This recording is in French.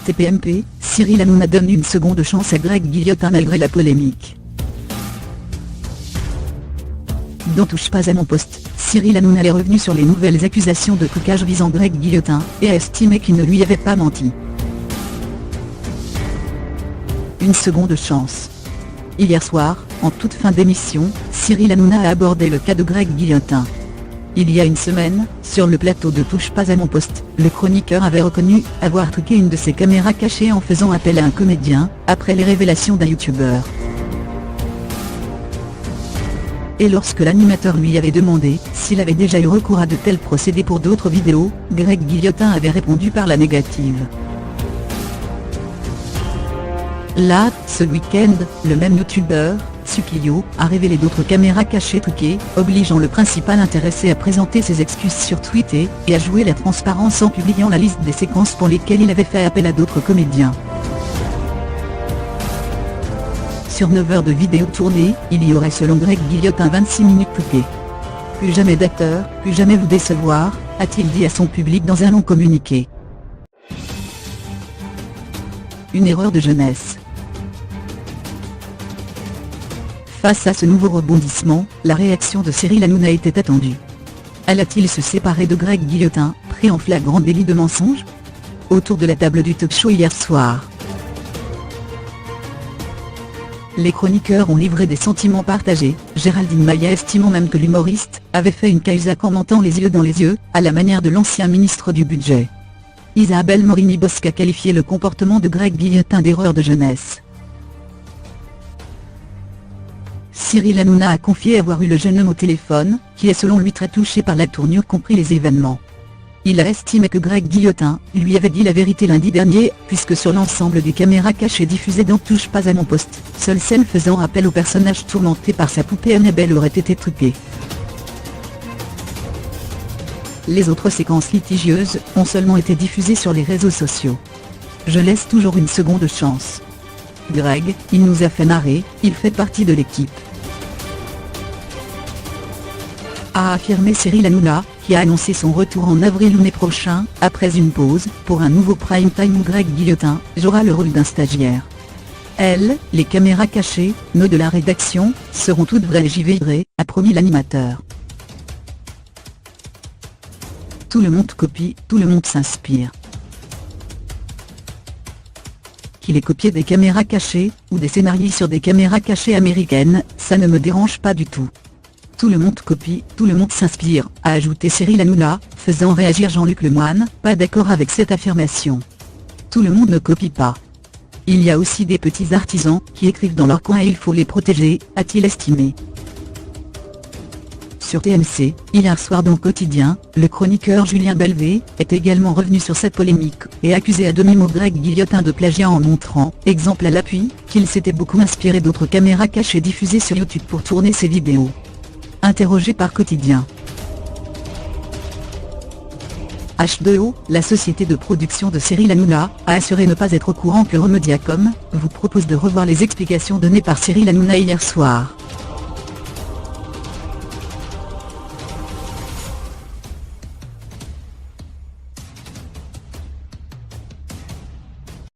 TPMP, Cyril Hanouna donne une seconde chance à Greg Guillotin malgré la polémique. Dans Touche pas à mon poste, Cyril Hanouna est revenu sur les nouvelles accusations de trucage visant Greg Guillotin, et a estimé qu'il ne lui avait pas menti. Une seconde chance. Hier soir, en toute fin d'émission, Cyril Hanouna a abordé le cas de Greg Guillotin. Il y a une semaine, sur le plateau de Touche pas à mon poste, le chroniqueur avait reconnu avoir truqué une de ses caméras cachées en faisant appel à un comédien, après les révélations d'un youtubeur. Et lorsque l'animateur lui avait demandé s'il avait déjà eu recours à de tels procédés pour d'autres vidéos, Greg Guillotin avait répondu par la négative. Là, ce week-end, le même youtubeur, Sukiyo, a révélé d'autres caméras cachées truquées, obligeant le principal intéressé à présenter ses excuses sur Twitter, et à jouer la transparence en publiant la liste des séquences pour lesquelles il avait fait appel à d'autres comédiens. Sur 9 heures de vidéos tournées, il y aurait selon Greg Guillotin 26 minutes truquées. Plus jamais d'acteur, plus jamais vous décevoir, a-t-il dit à son public dans un long communiqué. Une erreur de jeunesse. Face à ce nouveau rebondissement, la réaction de Cyril Hanouna était attendue. Allait-il se séparer de Greg Guillotin, pris en flagrant délit de mensonge? Autour de la table du talk-show hier soir, les chroniqueurs ont livré des sentiments partagés, Géraldine Maillet estimant même que l'humoriste avait fait une cahuzac en mentant les yeux dans les yeux, à la manière de l'ancien ministre du Budget. Isabelle Morini-Bosc a qualifié le comportement de Greg Guillotin d'erreur de jeunesse. Cyril Hanouna a confié avoir eu le jeune homme au téléphone, qui est selon lui très touché par la tournure compris les événements. Il a estimé que Greg Guillotin lui avait dit la vérité lundi dernier, puisque sur l'ensemble des caméras cachées diffusées dans Touche pas à mon poste, seule celle faisant appel au personnage tourmenté par sa poupée Annabelle aurait été truquée. Les autres séquences litigieuses ont seulement été diffusées sur les réseaux sociaux. Je laisse toujours une seconde chance. Greg, il nous a fait marrer, il fait partie de l'équipe, a affirmé Cyril Hanouna, qui a annoncé son retour en avril ou mai prochain, après une pause, pour un nouveau prime time où Greg Guillotin jouera le rôle d'un stagiaire. Les caméras cachées, nœud de la rédaction, seront toutes vraies, j'y veillerai, a promis l'animateur. Tout le monde copie, tout le monde s'inspire. Qu'il ait copié des caméras cachées, ou des scénarios sur des caméras cachées américaines, ça ne me dérange pas du tout. Tout le monde copie, tout le monde s'inspire, a ajouté Cyril Hanouna, faisant réagir Jean-Luc Lemoyne, pas d'accord avec cette affirmation. Tout le monde ne copie pas. Il y a aussi des petits artisans qui écrivent dans leur coin et il faut les protéger, a-t-il estimé. Sur TMC, hier soir dans Quotidien, le chroniqueur Julien Belvé est également revenu sur cette polémique, et accusé à demi-mot Greg Guillotin de plagiat en montrant, exemple à l'appui, qu'il s'était beaucoup inspiré d'autres caméras cachées diffusées sur YouTube pour tourner ses vidéos. Interrogé par Quotidien. H2O, la société de production de Cyril Hanouna, a assuré ne pas être au courant que Remediacom vous propose de revoir les explications données par Cyril Hanouna hier soir.